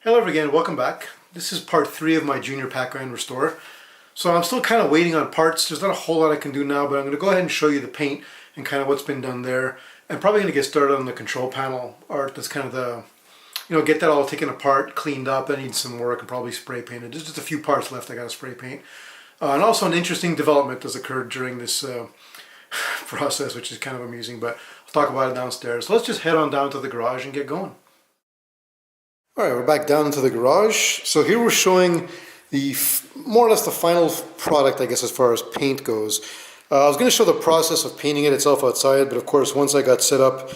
Hello again, welcome back. This is part 3 of my Jr Pacman restore. So I'm still kind of waiting on parts. There's not a whole lot I can do now, but I'm going to go ahead and show you the paint and kind of what's been done there. I'm probably going to get started on the control panel art. That's kind of the, get that all taken apart, cleaned up. That needs some work and probably spray painted. There's just a few parts left I got to spray paint. And also an interesting development has occurred during this process, which is kind of amusing, but I'll talk about it downstairs. So let's just head on down to the garage and get going. Alright, we're back down into the garage. So here we're showing the more or less the final product, I guess, as far as paint goes. I was going to show the process of painting it itself outside, but of course once I got set up,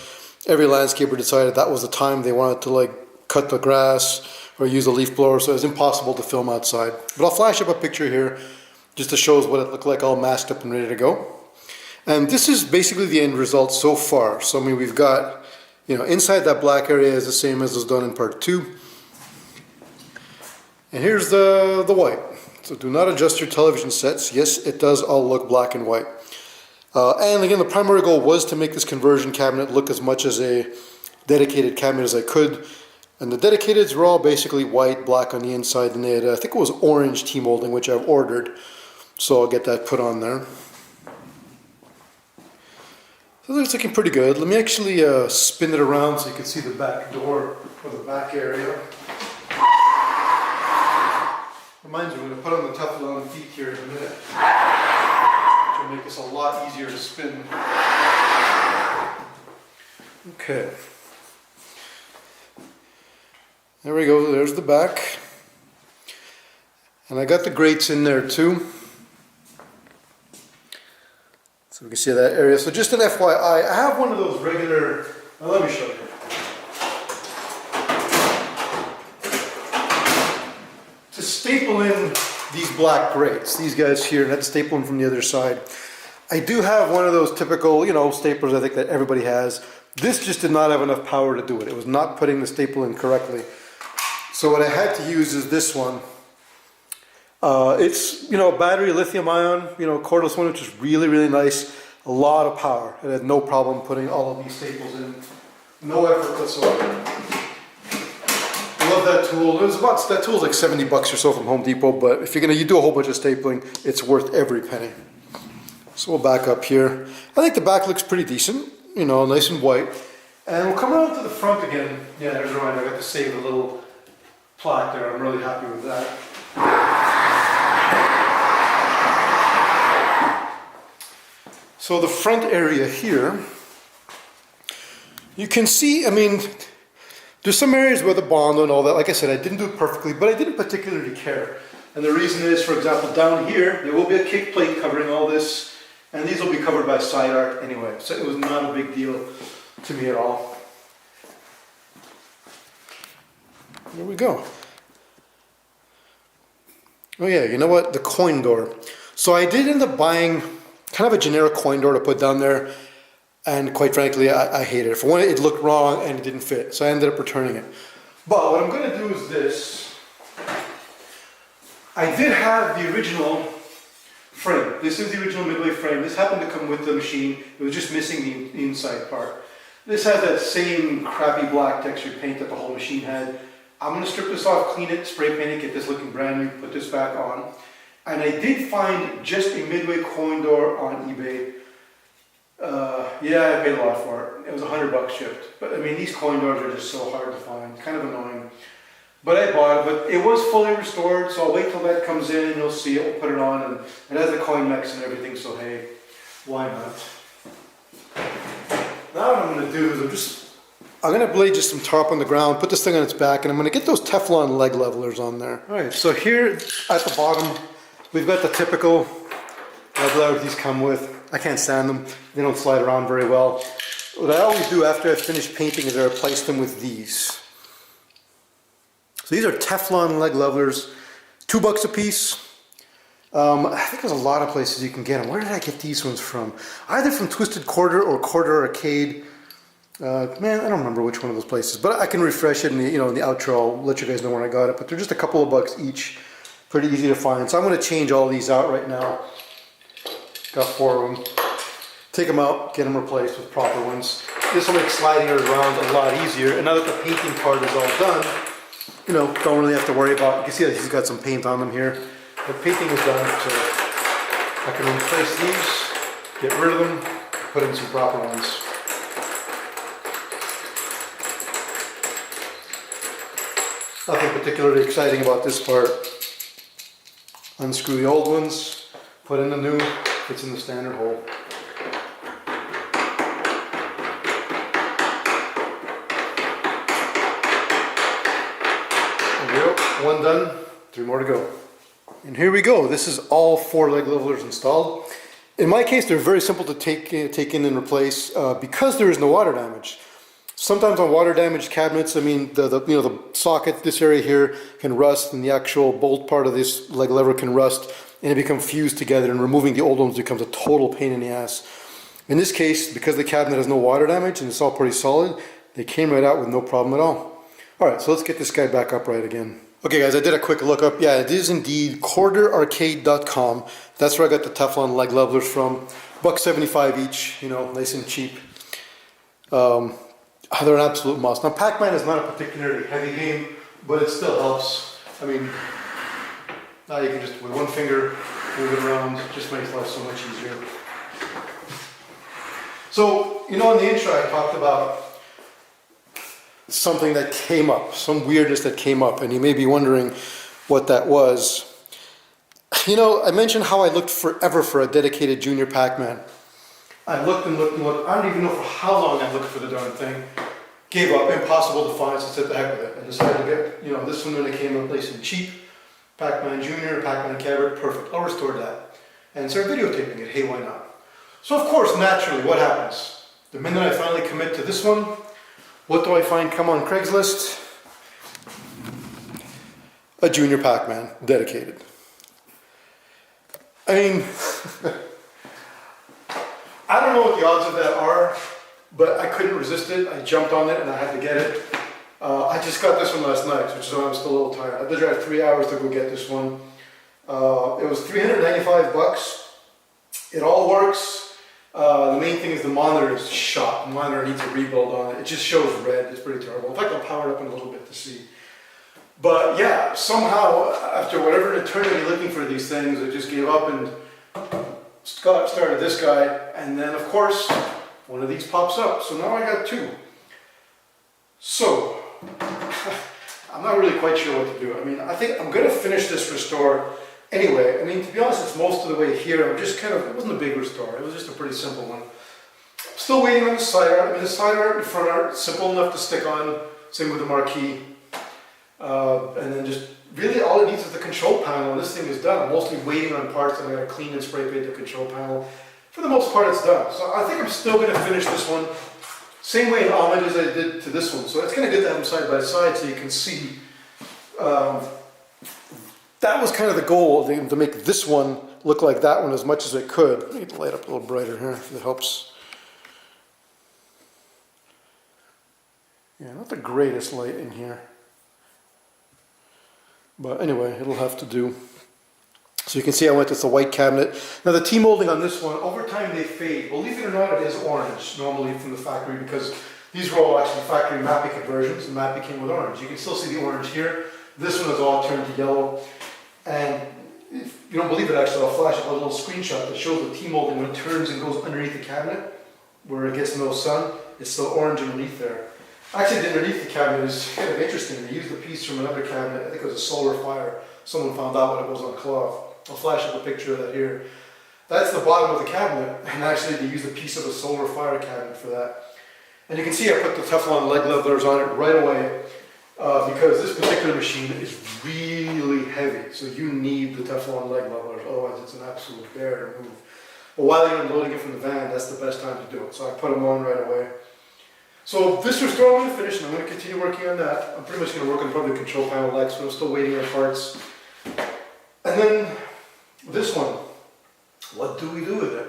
every landscaper decided that was the time they wanted to cut the grass or use a leaf blower, so it was impossible to film outside. But I'll flash up a picture here just to show us what it looked like all masked up and ready to go. And this is basically the end result so far. So I mean, we've got, inside that black area is the same as was done in part 2. And here's the white. So do not adjust your television sets. Yes, it does all look black and white. And again, the primary goal was to make this conversion cabinet look as much as a dedicated cabinet as I could. And the dedicateds were all basically white, black on the inside, and they had, I think it was orange T-molding, which I've ordered. So I'll get that put on there. So it's looking pretty good. Let me actually spin it around so you can see the back door or the back area. Reminds me, I'm going to put on the Teflon feet here in a minute, which will make this a lot easier to spin. Okay. There we go, there's the back. And I got the grates in there too. So we can see that area. So just an FYI, I have one of those regular, let me show you. To staple in these black grates, these guys here, and that's staple them from the other side. I do have one of those typical, staplers I think that everybody has. This just did not have enough power to do it. It was not putting the staple in correctly. So what I had to use is this one. It's, battery lithium ion, cordless one, which is really, really nice. A lot of power. It had no problem putting all of these staples in. No effort whatsoever. I love that tool. That tool's like 70 bucks or so from Home Depot, but if you do a whole bunch of stapling, it's worth every penny. So we'll back up here. I think the back looks pretty decent, nice and white. And we'll come around to the front again. Yeah, there's Ryan. I got to save the little plaque there. I'm really happy with that. So the front area here, you can see, there's some areas where the bond and all that, like I said, I didn't do it perfectly, but I didn't particularly care. And the reason is, for example, down here, there will be a kick plate covering all this, and these will be covered by side art anyway, so it was not a big deal to me at all. There we go. Oh yeah, you know what? The coin door. So I did end up buying kind of a generic coin door to put down there, and quite frankly, I hated it. For one, it looked wrong and it didn't fit, so I ended up returning it. But what I'm going to do is this. I did have the original frame. This is the original Midway frame. This happened to come with the machine. It was just missing the inside part. This has that same crappy black textured paint that the whole machine had. I'm going to strip this off, clean it, spray paint it, get this looking brand new, put this back on. And I did find just a Midway coin door on eBay. Yeah, I paid a lot for it. It was $100 shipped. But these coin doors are just so hard to find. Kind of annoying. But I bought it. But it was fully restored, so I'll wait till that comes in and you'll see it. We'll put it on, and it has the coin mechs and everything, so hey, why not? Now what I'm going to do is I'm going to lay just some tarp on the ground, put this thing on its back, and I'm going to get those Teflon leg levelers on there. Alright, so here at the bottom, we've got the typical leg levelers these come with. I can't stand them. They don't slide around very well. What I always do after I finish painting is I replace them with these. So these are Teflon leg levelers, $2 a piece. I think there's a lot of places you can get them. Where did I get these ones from? Either from Twisted Quarter or Quarter Arcade. Man, I don't remember which one of those places, but I can refresh it in the, in the outro. I'll let you guys know when I got it, but they're just a couple of bucks each. Pretty easy to find. So I'm going to change all these out right now. Got 4 of them. Take them out, get them replaced with proper ones. This will make sliding it around a lot easier. And now that the painting part is all done, you know, don't really have to worry about. You can see that he's got some paint on them here. The painting is done, so I can replace these, get rid of them, put in some proper ones. Nothing particularly exciting about this part. Unscrew the old ones, put in the new, fits in the standard hole. There we go, one done, 3 more to go. And here we go, this is all 4 leg levelers installed. In my case, they're very simple to take in and replace because there is no water damage. Sometimes on water damaged cabinets, I mean, the socket, this area here can rust, and the actual bolt part of this leg lever can rust, and it becomes fused together, and removing the old ones becomes a total pain in the ass. In this case, because the cabinet has no water damage and it's all pretty solid, they came right out with no problem at all. Alright, so let's get this guy back upright again. Okay guys, I did a quick look up. Yeah, it is indeed quarterarcade.com. That's where I got the Teflon leg levelers from. $1.75 each, you know, nice and cheap. They're an absolute must. Now, Pacman is not a particularly heavy game, but it still helps. I mean, now you can just, with one finger, move it around. It just makes life so much easier. So, you know, in the intro I talked about something that came up, some weirdness that came up, and you may be wondering what that was. You know, I mentioned how I looked forever for a dedicated Jr Pacman. I looked and looked and looked. I don't even know for how long I looked for the darn thing. Gave up, impossible to find, so I said the heck with it. I decided to get, you know, this one when it came up nice and cheap. Pacman Jr, Pacman Cabinet, perfect. I'll restore that. And start videotaping it, hey, why not? So of course, naturally, what happens? The minute I finally commit to this one, what do I find come on Craigslist? A Jr Pacman, dedicated. I mean, I don't know what the odds of that are, but I couldn't resist it. I jumped on it and I had to get it. I just got this one last night, which is why I'm still a little tired. I had to drive 3 hours to go get this one. It was $395. It all works. The main thing is the monitor is shot. The monitor needs a rebuild on it. It just shows red. It's pretty terrible. In fact, I'll power it up in a little bit to see. But yeah, somehow, after whatever eternity looking for these things, I just gave up and started this guy, and then of course one of these pops up, so now I got 2. So I'm not really quite sure what to do. I mean, I think I'm going to finish this restore anyway. I mean, to be honest, it's most of the way here. I'm just kind of, it wasn't a big restore, it was just a pretty simple one. Still waiting on the side art. I mean, the side art and front art, simple enough to stick on, same with the marquee. And then just really all it needs is the control panel, and this thing is done. I'm mostly waiting on parts, and I gotta clean and spray paint the control panel. For the most part, it's done. So I think I'm still gonna finish this one same way in homage as I did to this one. So it's kind of good to have them side by side so you can see. That was kind of the goal, to make this one look like that one as much as it could. Let me get the light up a little brighter here if it helps. Yeah, not the greatest light in here. But anyway, it'll have to do. So you can see I went with the white cabinet. Now the T-molding on this one, over time they fade. Believe it or not, it is orange normally from the factory, because these were all actually factory Mappy conversions, and Mappy came with orange. You can still see the orange here. This one is all turned to yellow. And if you don't believe it, actually, I'll flash up a little screenshot that shows the T-molding when it turns and goes underneath the cabinet, where it gets no sun. It's still orange underneath there. Actually, underneath the cabinet is kind of interesting. They used a piece from another cabinet. I think it was a solar fire. Someone found out what it was on cloth. I'll flash up a picture of that here. That's the bottom of the cabinet, and actually they used a piece of a solar fire cabinet for that. And you can see I put the Teflon leg levelers on it right away because this particular machine is really heavy. So you need the Teflon leg levelers, otherwise it's an absolute bear to remove. But while you're unloading it from the van, that's the best time to do it. So I put them on right away. So this restore I'm going to finish, and I'm going to continue working on that. I'm pretty much going to work on probably control panel X, but I'm still waiting on parts. And then this one, what do we do with it?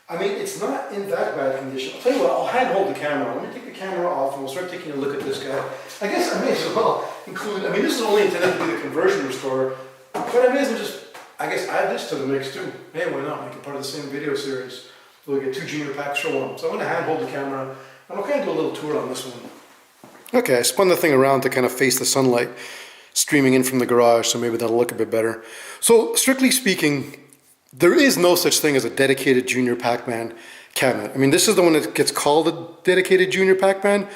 I mean, it's not in that bad condition. I'll tell you what, I'll hand hold the camera. Let me take the camera off and we'll start taking a look at this guy. I guess I may as well include, I mean, this is only intended to be the conversion restorer, but I may as well just, I guess, add this to the mix too. Hey, why not? Make it part of the same video series. So we'll get 2 Jr Packs show on. So I'm going to hand hold the camera. And I'll kind of do a little tour on this one. Okay, I spun the thing around to kind of face the sunlight streaming in from the garage, so maybe that'll look a bit better. So strictly speaking, there is no such thing as a dedicated Jr Pacman cabinet. I mean, this is the one that gets called a dedicated Jr Pacman,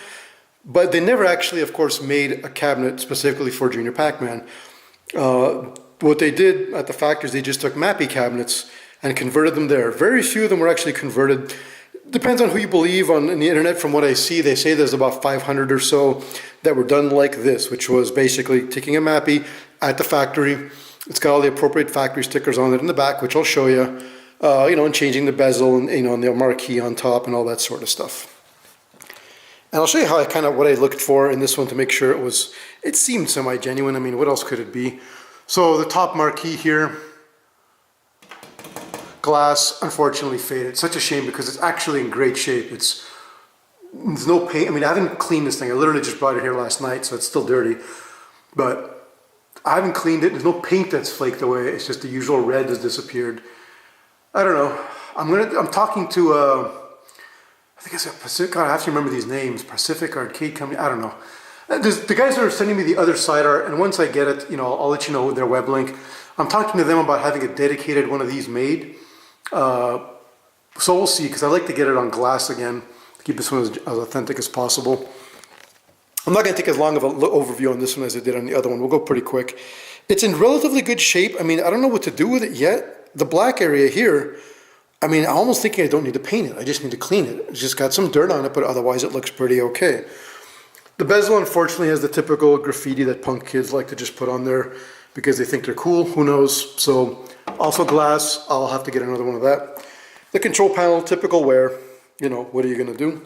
but they never actually, of course, made a cabinet specifically for Jr Pacman. What they did at the factories, they just took Mappy cabinets and converted them there. Very few of them were actually converted. Depends on who you believe. On the internet, from what I see, they say there's about 500 or so that were done like this, which was basically taking a Mappy at the factory. It's got all the appropriate factory stickers on it in the back, which I'll show you. You know, and changing the bezel and, you know, and the marquee on top and all that sort of stuff. And I'll show you how what I looked for in this one to make sure it seemed semi-genuine. I mean, what else could it be? So the top marquee here, glass, unfortunately faded. Such a shame because it's actually in great shape. There's no paint. I mean, I haven't cleaned this thing. I literally just brought it here last night, so it's still dirty. But I haven't cleaned it. There's no paint that's flaked away. It's just the usual red has disappeared. I don't know. I'm talking to I think it's a Pacific. God, I have to remember these names. Pacific Arcade Company. I don't know. The guys are sending me the other side art, and once I get it, you know, I'll let you know with their web link. I'm talking to them about having a dedicated one of these made. So we'll see, because I like to get it on glass again to keep this one as authentic as possible. I'm not going to take as long of an overview on this one as I did on the other one. We'll go pretty quick. It's in relatively good shape. I mean, I don't know what to do with it yet. The black area here, I mean, I'm almost thinking I don't need to paint it. I just need to clean it. It's just got some dirt on it, but otherwise it looks pretty okay. The bezel, unfortunately, has the typical graffiti that punk kids like to just put on there because they think they're cool. Who knows? So, also glass. I'll have to get another one of that. The control panel, typical wear. You know, what are you going to do?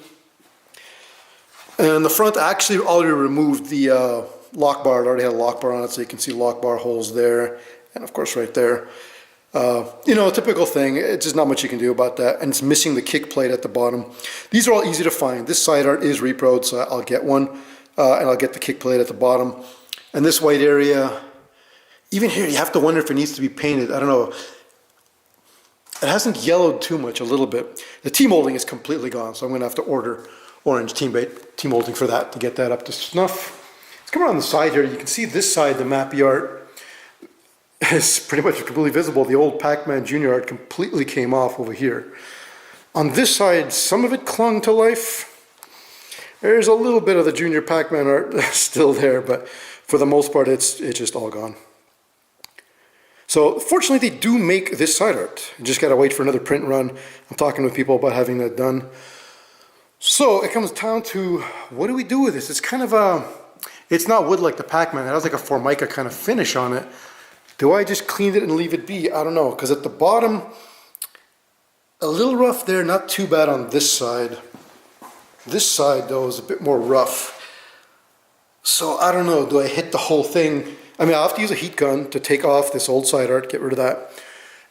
And the front, I actually already removed the lock bar. It already had a lock bar on it, so you can see lock bar holes there. And, of course, right there. You know, a typical thing. It's just not much you can do about that. And it's missing the kick plate at the bottom. These are all easy to find. This side art is reproed, so I'll get one. And I'll get the kick plate at the bottom. And this white area, even here, you have to wonder if it needs to be painted. I don't know. It hasn't yellowed too much, a little bit. The T-molding is completely gone, so I'm going to have to order orange T-molding for that to get that up to snuff. Let's come around the side here. You can see this side, the Mappy art, is pretty much completely visible. The old Pacman Jr art completely came off over here. On this side, some of it clung to life. There's a little bit of the Jr Pacman art still there, but for the most part, it's just all gone. So fortunately, they do make this side art. You just got to wait for another print run. I'm talking with people about having that done. So it comes down to, what do we do with this? It's kind of it's not wood like the Pacman. It has like a Formica kind of finish on it. Do I just clean it and leave it be? I don't know, because at the bottom, a little rough there, not too bad on this side. This side, though, is a bit more rough. So I don't know, do I hit the whole thing? I mean, I'll have to use a heat gun to take off this old side art, get rid of that.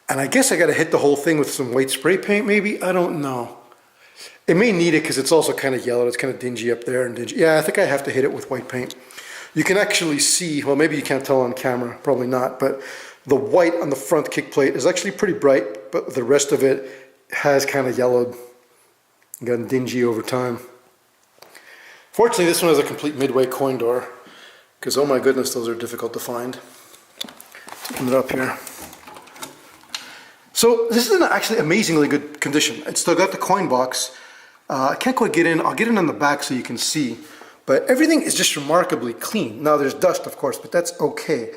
And I guess I got to hit the whole thing with some white spray paint, maybe? I don't know. It may need it because it's also kind of yellow. It's kind of dingy up there and dingy. Yeah, I think I have to hit it with white paint. You can actually see, well, maybe you can't tell on camera, probably not, but the white on the front kick plate is actually pretty bright, but the rest of it has kind of yellowed and gotten dingy over time. Fortunately, this one has a complete midway coin door, because oh my goodness, those are difficult to find. Taking it up here. So this is in actually amazingly good condition. It's still got the coin box. I can't quite get in. I'll get in on the back so you can see. But everything is just remarkably clean. Now there's dust, of course, but that's okay.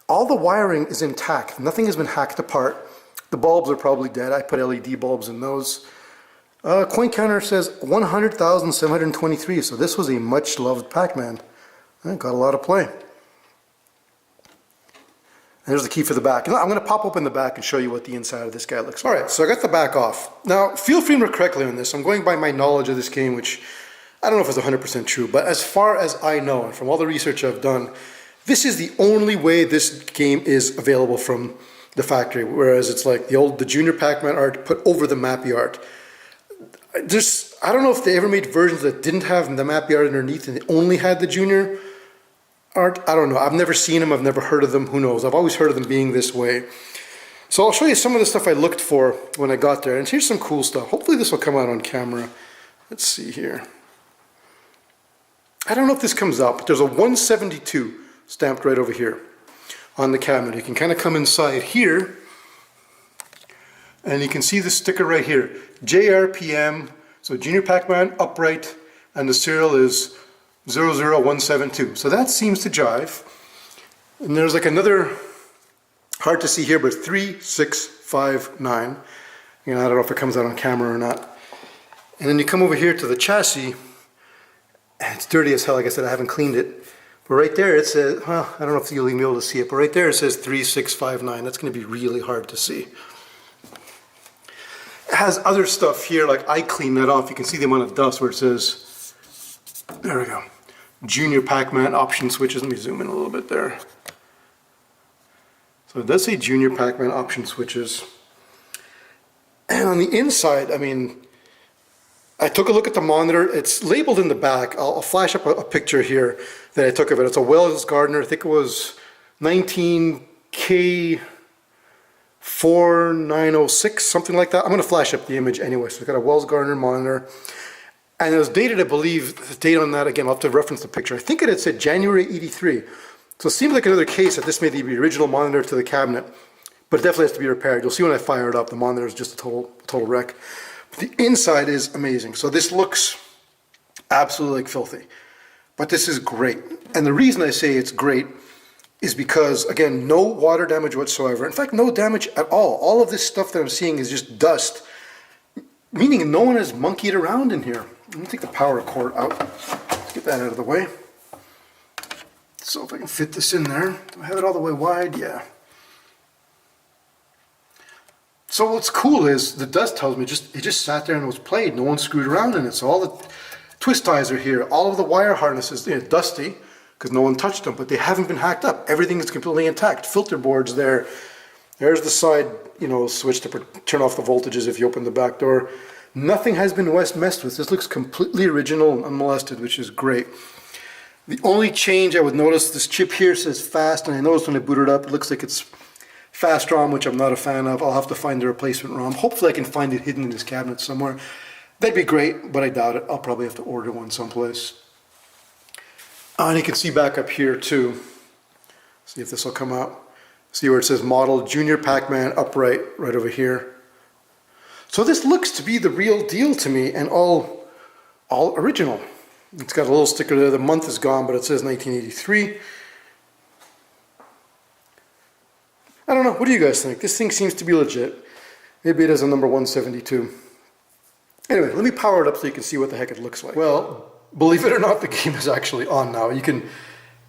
All the wiring is intact. Nothing has been hacked apart. The bulbs are probably dead. I put LED bulbs in those. Coin counter says 100,723. So this was a much loved Pacman. Got a lot of play. And there's the key for the back. And I'm going to pop open the back and show you what the inside of this guy looks like. All right, so I got the back off. Now, feel free to correct me on this. I'm going by my knowledge of this game, which I don't know if it's 100% true, but as far as I know, and from all the research I've done, this is the only way this game is available from the factory, whereas it's like the Jr Pacman art put over the Mappy art. I don't know if they ever made versions that didn't have the Mappy art underneath and they only had the Jr art. I don't know. I've never seen them. I've never heard of them. Who knows? I've always heard of them being this way. So I'll show you some of the stuff I looked for when I got there. And here's some cool stuff. Hopefully this will come out on camera. Let's see here. I don't know if this comes up, but there's a 172 stamped right over here on the cabinet. You can kind of come inside here and you can see the sticker right here, JRPM, so Jr Pacman upright, and the serial is 00172. So that seems to jive. And there's like another, hard to see here, but 3659. You know, I don't know if it comes out on camera or not. And then you come over here to the chassis, and it's dirty as hell. Like I said, I haven't cleaned it. But right there it says, well, I don't know if you'll even be able to see it, but right there it says 3659. That's going to be really hard to see. It has other stuff here, like I cleaned that off. You can see the amount of dust where it says, there we go, Jr Pacman option switches. Let me zoom in a little bit there. So it does say Jr Pacman option switches. And on the inside, I mean, I took a look at the monitor. It's labeled in the back. I'll flash up a picture here that I took of it. It's a Wells Gardner. I think it was 19K4906, something like that. I'm going to flash up the image anyway. So it's got a Wells Gardner monitor. And it was dated, I believe, the date on that, again, I'll have to reference the picture. I think it had said January 83. So it seems like another case that this may be the original monitor to the cabinet, but it definitely has to be repaired. You'll see when I fire it up, the monitor is just a total wreck. But the inside is amazing. So this looks absolutely like filthy, but this is great. And the reason I say it's great is because, again, no water damage whatsoever. In fact, no damage at all. All of this stuff that I'm seeing is just dust, meaning no one has monkeyed around in here. Let me take the power cord out. Let's get that out of the way. So if I can fit this in there. Do I have it all the way wide? Yeah. So what's cool is the dust tells me it just sat there and was played. No one screwed around in it. So all the twist ties are here. All of the wire harnesses, they're dusty because no one touched them, but they haven't been hacked up. Everything is completely intact. Filter boards there. There's the side, you know, switch to turn off the voltages if you open the back door. Nothing has been messed with. This looks completely original and unmolested, which is great. The only change I would notice, this chip here says fast, and I noticed when I boot it up, it looks like it's fast ROM, which I'm not a fan of. I'll have to find the replacement ROM. Hopefully I can find it hidden in this cabinet somewhere. That'd be great, but I doubt it. I'll probably have to order one someplace. And you can see back up here too. See if this will come out. See where it says model Jr Pacman upright right over here. So this looks to be the real deal to me and all original. It's got a little sticker there. The month is gone, but it says 1983. I don't know. What do you guys think? This thing seems to be legit. Maybe it is a number 172. Anyway, let me power it up so you can see what the heck it looks like. Well, believe it or not, the game is actually on now. You can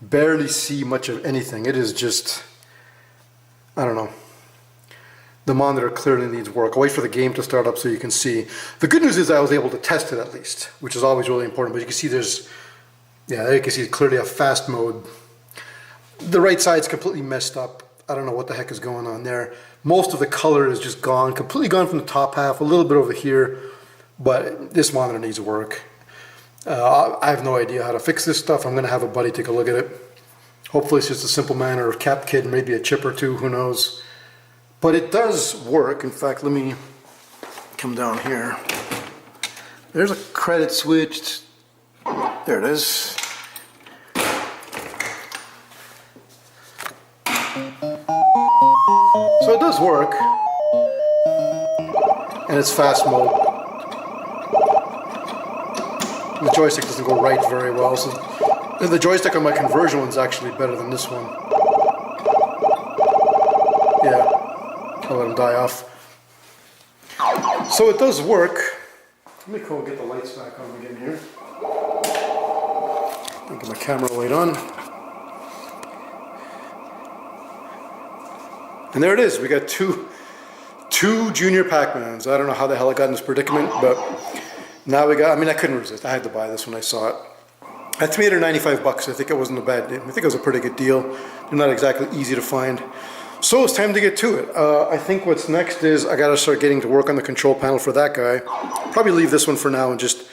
barely see much of anything. It is just, I don't know. The monitor clearly needs work. I'll wait for the game to start up so you can see. The good news is I was able to test it at least, which is always really important. But you can see there's, yeah, there you can see clearly a fast mode. The right side's completely messed up. I don't know what the heck is going on there. Most of the color is just gone, completely gone from the top half, a little bit over here. But this monitor needs work. I have no idea how to fix this stuff. I'm going to have a buddy take a look at it. Hopefully it's just a simple man or a cap kit, maybe a chip or two, who knows. But it does work. In fact, let me come down here. There's a credit switch. There it is. So it does work. And it's fast mode. The joystick doesn't go right very well. So the joystick on my conversion one's actually better than this one. Yeah. I'll let them die off. So it does work. Let me go and get the lights back on again here. Get my camera light on. And there it is. We got two Jr Pacmans. I don't know how the hell I got in this predicament, but now we got, I mean, I couldn't resist. I had to buy this when I saw it. At $395 bucks, I think it wasn't a bad deal. I think it was a pretty good deal. They're not exactly easy to find. So it's time to get to it. I think what's next is I gotta start getting to work on the control panel for that guy. Probably leave this one for now and just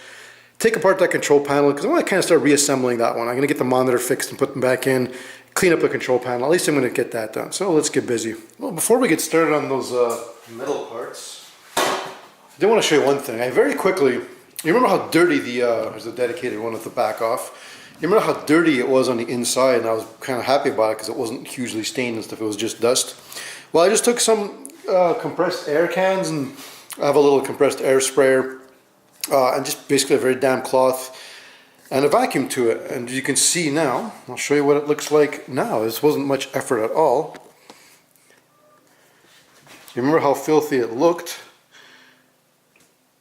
take apart that control panel because I want to kind of start reassembling that one. I'm gonna get the monitor fixed and put them back in, clean up the control panel. At least I'm gonna get that done. So let's get busy. Well, before we get started on those metal parts, I do want to show you one thing. I very quickly, you remember how dirty there's a dedicated one at the back off. You remember how dirty it was on the inside, and I was kind of happy about it because it wasn't hugely stained and stuff, it was just dust. Well, I just took some compressed air cans, and I have a little compressed air sprayer, and just basically a very damp cloth, and a vacuum to it. And you can see now, I'll show you what it looks like now. This wasn't much effort at all. You remember how filthy it looked?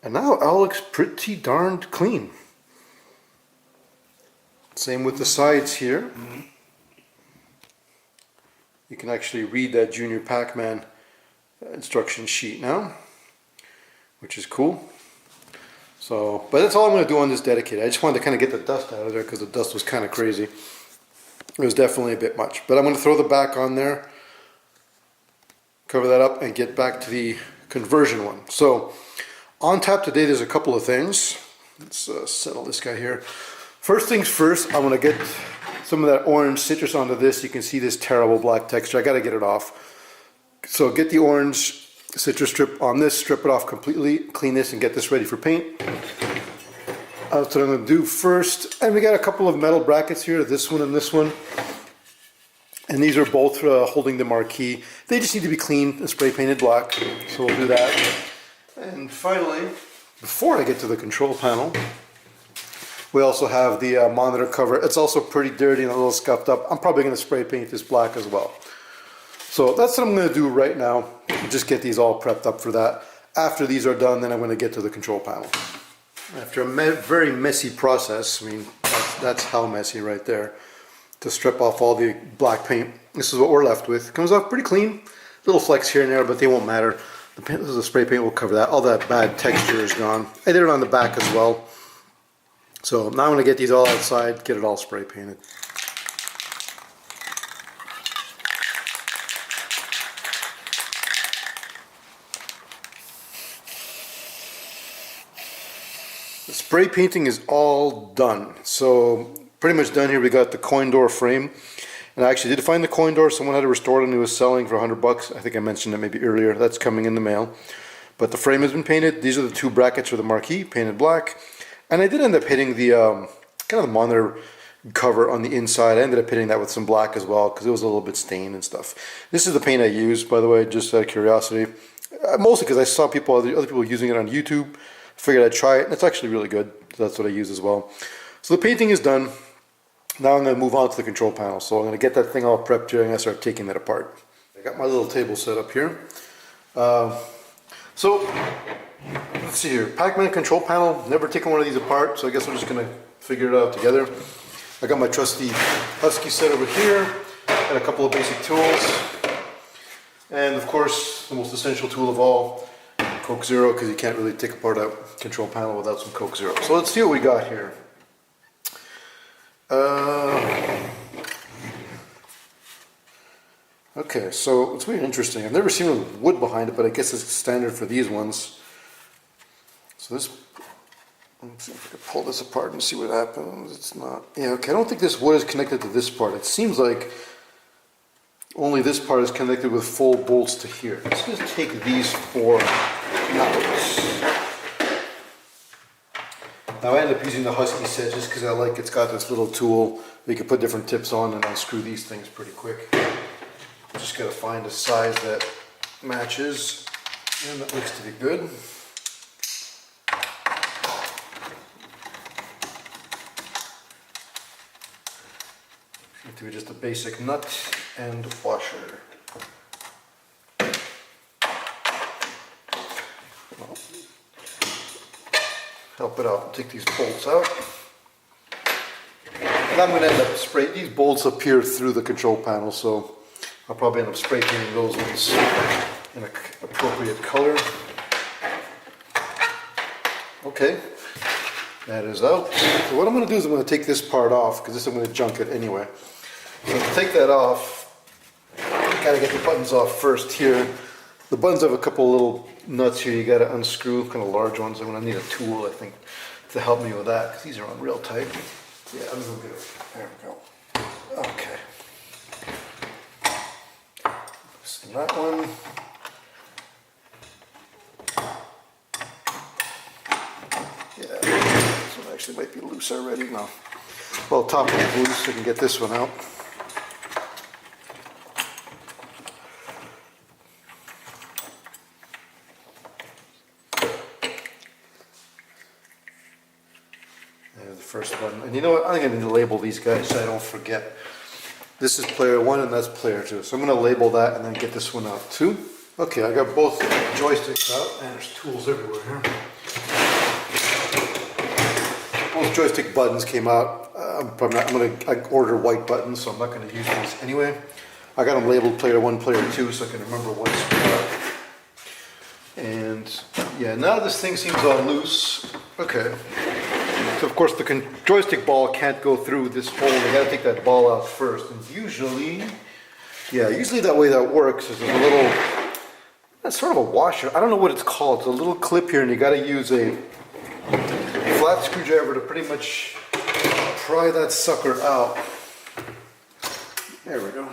And now it all looks pretty darned clean. Same with the sides here. You can actually read that Jr Pacman instruction sheet now, which is cool. So, but that's all I'm going to do on this dedicated. I just wanted to kind of get the dust out of there because the dust was kind of crazy. It was definitely a bit much. But I'm going to throw the back on there, cover that up, and get back to the conversion one. So, on tap today there's a couple of things. Let's settle this guy here. First things first, I want to get some of that orange citrus onto this. You can see this terrible black texture. I got to get it off. So get the orange citrus strip on this, strip it off completely, clean this, and get this ready for paint. That's what I'm going to do first. And we got a couple of metal brackets here, this one and this one. And these are both holding the marquee. They just need to be cleaned and spray painted black. So we'll do that. And finally, before I get to the control panel, we also have the monitor cover. It's also pretty dirty and a little scuffed up. I'm probably going to spray paint this black as well. So that's what I'm going to do right now. Just get these all prepped up for that. After these are done, then I'm going to get to the control panel. After a very messy process, I mean, that's how messy right there, to strip off all the black paint. This is what we're left with. Comes off pretty clean. Little flecks here and there, but they won't matter. The spray paint will cover that. All that bad texture is gone. I did it on the back as well. So now I'm going to get these all outside, get it all spray painted. The spray painting is all done. So pretty much done here. We got the coin door frame. And I actually did find the coin door. Someone had it restored and it was selling for $100. I think I mentioned it maybe earlier. That's coming in the mail. But the frame has been painted. These are the two brackets for the marquee, painted black. And I did end up hitting the kind of the monitor cover on the inside. I ended up hitting that with some black as well because it was a little bit stained and stuff. This is the paint I used, by the way, just out of curiosity. Mostly because I saw other people using it on YouTube. Figured I'd try it, and it's actually really good. So that's what I use as well. So the painting is done. Now I'm going to move on to the control panel. So I'm going to get that thing all prepped here and I'm going to start taking that apart. I got my little table set up here. So let's see here. Pacman control panel. Never taken one of these apart, so I guess we're just going to figure it out together. I got my trusty Husky set over here and a couple of basic tools. And of course, the most essential tool of all, Coke Zero, because you can't really take apart a control panel without some Coke Zero. So let's see what we got here. Okay, so it's really interesting. I've never seen wood behind it, but I guess it's standard for these ones. So this, let's see if I can pull this apart and see what happens. It's not, yeah, okay, I don't think this wood is connected to this part. It seems like only this part is connected with full bolts to here. Let's just take these four out. Now I end up using the Husky set just because I like it's got this little tool that you can put different tips on and unscrew these things pretty quick. Just got to find a size that matches, and that looks to be good. Seems to be just a basic nut and washer. Well, help it out, take these bolts out. And I'm going to end up spraying these bolts appear through the control panel, so I'll probably end up spray painting those ones in an appropriate color. Okay, that is out. So what I'm going to do is I'm going to take this part off because this I'm going to junk it anyway. So to take that off, you gotta get the buttons off first here. The buttons have a couple little nuts here you gotta unscrew, kind of large ones. I'm going to need a tool, I think, to help me with that because these are on real tight. Yeah, I'm going to get it. There we go. Okay. That one. Yeah, this one actually might be loose already. No. Well, top one's loose, I can get this one out. There's the first one. And you know what? I'm going to label these guys so I don't forget. This is player 1 and that's player 2. So I'm going to label that and then get this one out too. Okay, I got both joysticks out, and there's tools everywhere here. Both joystick buttons came out. I ordered white buttons, so I'm not going to use these anyway. I got them labeled player 1, player 2, so I can remember what's what. And yeah, now this thing seems all loose. Okay. So of course the joystick ball can't go through this hole. They got to take that ball out first. And usually that way that works is there's a little, that's sort of a washer. I don't know what it's called. It's a little clip here, and you got to use a flat screwdriver to pretty much pry that sucker out. There we go.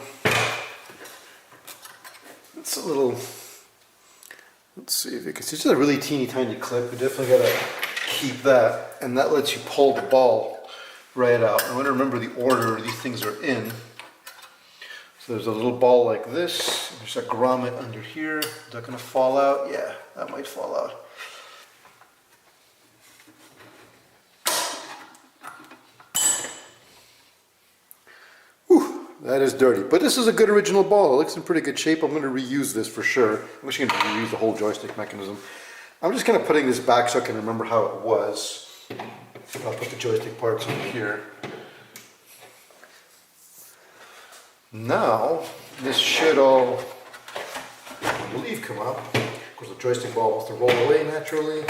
It's a little, let's see if you can see, it's just a really teeny tiny clip. You definitely got to keep that, and that lets you pull the ball right out. I want to remember the order these things are in. So there's a little ball like this. There's a grommet under here. Is that going to fall out? Yeah, that might fall out. Whew, that is dirty. But this is a good original ball. It looks in pretty good shape. I'm going to reuse this for sure. I'm actually going to reuse the whole joystick mechanism. I'm just kind of putting this back so I can remember how it was. I'll put the joystick parts in here. Now, this should all, I believe, come out. Of course, the joystick ball wants to roll away naturally.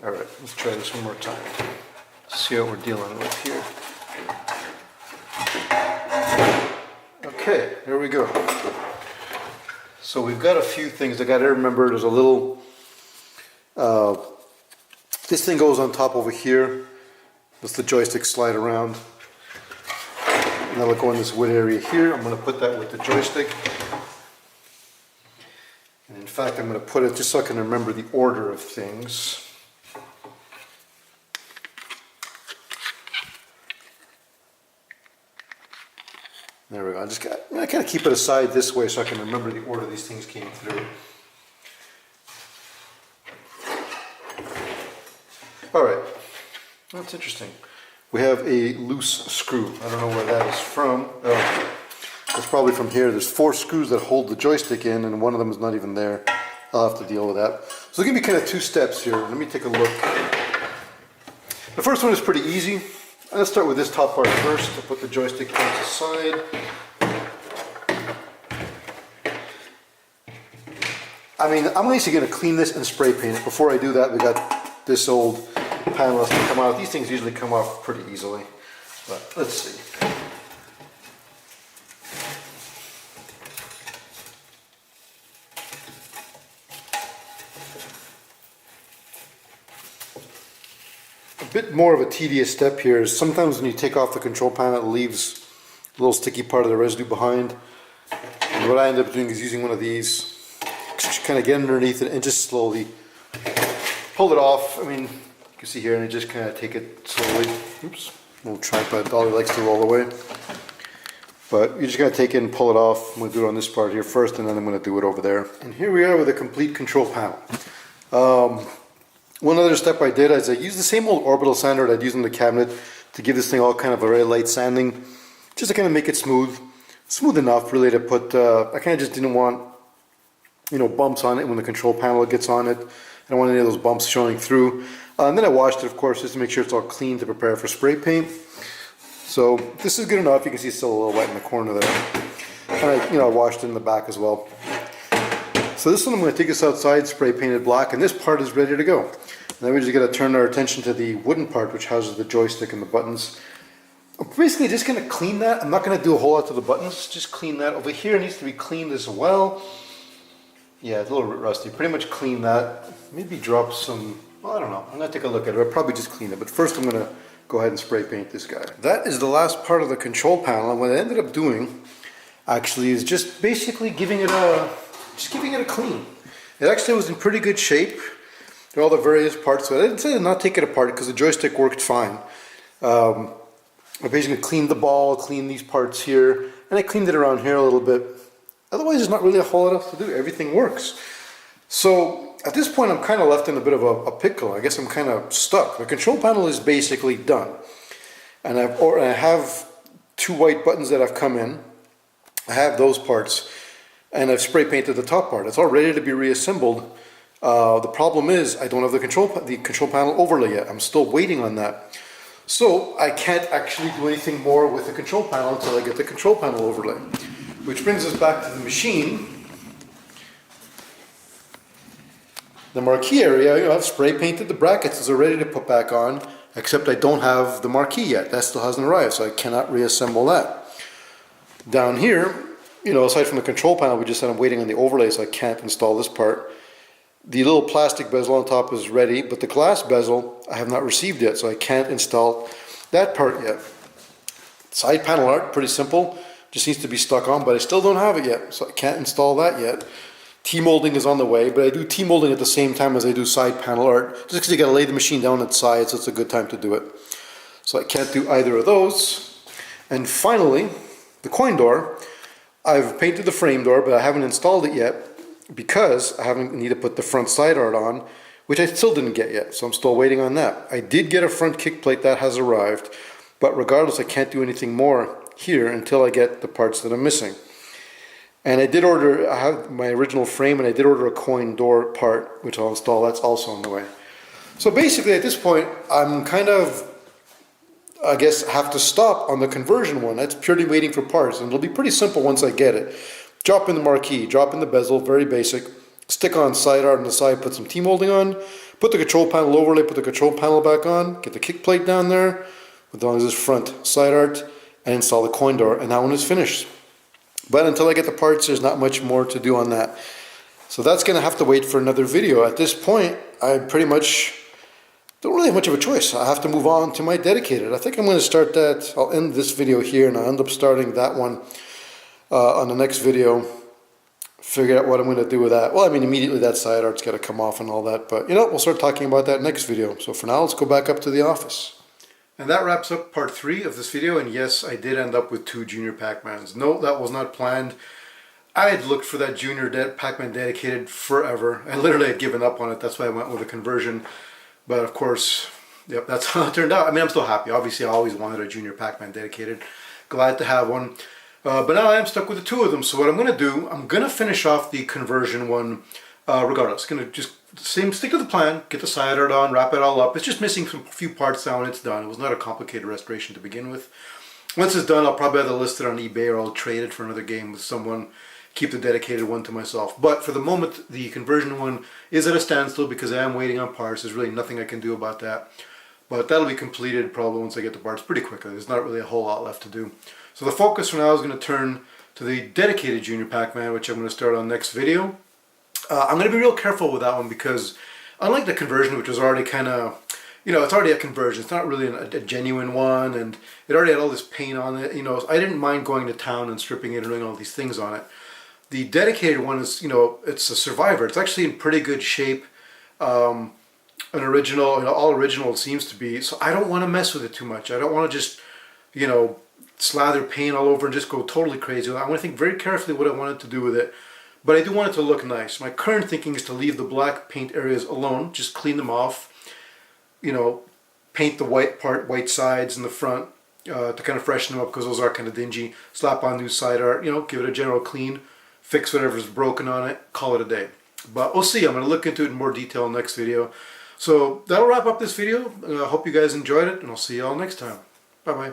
All right, let's try this one more time. See what we're dealing with here. Okay, there we go. So we've got a few things I got to remember. There's a little, this thing goes on top over here. Let's the joystick slide around. And that'll go in this wood area here. I'm going to put that with the joystick. And in fact, I'm going to put it just so I can remember the order of things. There we go. I kind of keep it aside this way so I can remember the order these things came through. All right. That's interesting. We have a loose screw. I don't know where that is from. Oh, it's probably from here. There's 4 screws that hold the joystick in, and one of them is not even there. I'll have to deal with that. So there's going to be kind of 2 steps here. Let me take a look. The first one is pretty easy. Let's start with this top part first. I'll put the joystick parts aside. I mean, I'm actually going to clean this and spray paint it. Before I do that, we got this old panel has to come out. These things usually come off pretty easily, but let's see. A bit more of a tedious step here is sometimes when you take off the control panel, it leaves a little sticky part of the residue behind. And what I end up doing is using one of these, just kind of get underneath it and just slowly pull it off. I mean, you can see here, and I just kind of take it slowly. Oops, little tripod dolly likes to roll away. But you just gotta take it and pull it off. I'm gonna do it on this part here first, and then I'm gonna do it over there. And here we are with a complete control panel. One other step I did is I used the same old orbital sander that I'd used in the cabinet to give this thing all kind of a very light sanding, just to kind of make it smooth enough really to put, I kind of just didn't want, you know, bumps on it when the control panel gets on it. I don't want any of those bumps showing through. And then I washed it, of course, just to make sure it's all clean to prepare for spray paint. So this is good enough. You can see it's still a little wet in the corner there. And I washed it in the back as well. So this one I'm going to take this outside, spray painted black, and this part is ready to go. And then we just got to turn our attention to the wooden part, which houses the joystick and the buttons. I'm basically just going to clean that. I'm not going to do a whole lot to the buttons, just clean that. Over here it needs to be cleaned as well. Yeah, it's a little bit rusty. Pretty much clean that. Maybe drop some, well, I don't know. I'm going to take a look at it. I'll probably just clean it. But first I'm going to go ahead and spray paint this guy. That is the last part of the control panel. And what I ended up doing, actually, is just basically giving it a clean. It actually was in pretty good shape. There are all the various parts. So I decided not to take it apart because the joystick worked fine. I basically cleaned the ball, cleaned these parts here, and I cleaned it around here a little bit. Otherwise, there's not really a whole lot else to do. Everything works. So at this point, I'm kind of left in a bit of a pickle. I guess I'm kind of stuck. The control panel is basically done. And I have two white buttons that have come in. I have those parts. And I've spray painted the top part. It's all ready to be reassembled. The problem is I don't have the control panel overlay yet. I'm still waiting on that. So I can't actually do anything more with the control panel until I get the control panel overlay. Which brings us back to the machine. The marquee area, I've spray painted the brackets, they're ready to put back on, except I don't have the marquee yet. That still hasn't arrived, so I cannot reassemble that. Down here, aside from the control panel, we just said I'm waiting on the overlay, so I can't install this part. The little plastic bezel on top is ready, but the glass bezel I have not received yet, so I can't install that part yet. Side panel art, pretty simple, just needs to be stuck on, but I still don't have it yet, so I can't install that yet. T-molding is on the way, but I do T-molding at the same time as I do side panel art, just because you got to lay the machine down its side, so it's a good time to do it. So I can't do either of those. And finally, the coin door. I've painted the frame door, but I haven't installed it yet because I haven't need to put the front side art on, which I still didn't get yet, so I'm still waiting on that. I did get a front kick plate that has arrived, but regardless, I can't do anything more here until I get the parts that I'm missing. And I did order, I have my original frame, and I did order a coin door part, which I'll install. That's also on the way. So basically at this point, I'm kind of, I guess, have to stop on the conversion one. That's purely waiting for parts, and it'll be pretty simple once I get it. Drop in the marquee, drop in the bezel, very basic. Stick on side art on the side, put some T-molding on, put the control panel overlay, put the control panel back on, get the kick plate down there, as long as it's front side art, and install the coin door, and that one is finished. But until I get the parts, there's not much more to do on that. So that's going to have to wait for another video. At this point, I pretty much don't really have much of a choice. I have to move on to my dedicated. I think I'm going to start that. I'll end this video here, and I'll end up starting that one on the next video. Figure out what I'm going to do with that. Well, I mean, immediately that side art's got to come off and all that. But, we'll start talking about that next video. So for now, let's go back up to the office. And that wraps up part 3 of this video, and yes, I did end up with 2 Jr Pacmans. No, that was not planned. I had looked for that Jr Pacman dedicated forever. I literally had given up on it, that's why I went with a conversion. But of course, yep, that's how it turned out. I mean, I'm still happy. Obviously, I always wanted a Jr Pacman dedicated. Glad to have one. But now I am stuck with the 2 of them, so what I'm going to do, I'm going to finish off the conversion one regardless. Going to just stick to the plan, get the side art on, wrap it all up. It's just missing some few parts now and it's done. It was not a complicated restoration to begin with. Once it's done, I'll probably have it listed on eBay, or I'll trade it for another game with someone, keep the dedicated one to myself. But for the moment, the conversion one is at a standstill because I am waiting on parts. There's really nothing I can do about that. But that'll be completed probably once I get the parts pretty quickly. There's not really a whole lot left to do. So the focus for now is going to turn to the dedicated Jr Pacman, which I'm going to start on next video. I'm going to be real careful with that one because unlike the conversion, which was already kind of, it's already a conversion. It's not really a genuine one, and it already had all this paint on it. I didn't mind going to town and stripping it and doing all these things on it. The dedicated one is, it's a survivor. It's actually in pretty good shape. An original, all original it seems to be. So I don't want to mess with it too much. I don't want to just, slather paint all over and just go totally crazy. I want to think very carefully what I wanted to do with it. But I do want it to look nice. My current thinking is to leave the black paint areas alone, just clean them off, paint the white sides in the front to kind of freshen them up because those are kind of dingy. Slap on new side art, give it a general clean, fix whatever's broken on it, call it a day. But we'll see. I'm going to look into it in more detail in the next video. So that'll wrap up this video. I hope you guys enjoyed it, and I'll see you all next time. Bye-bye.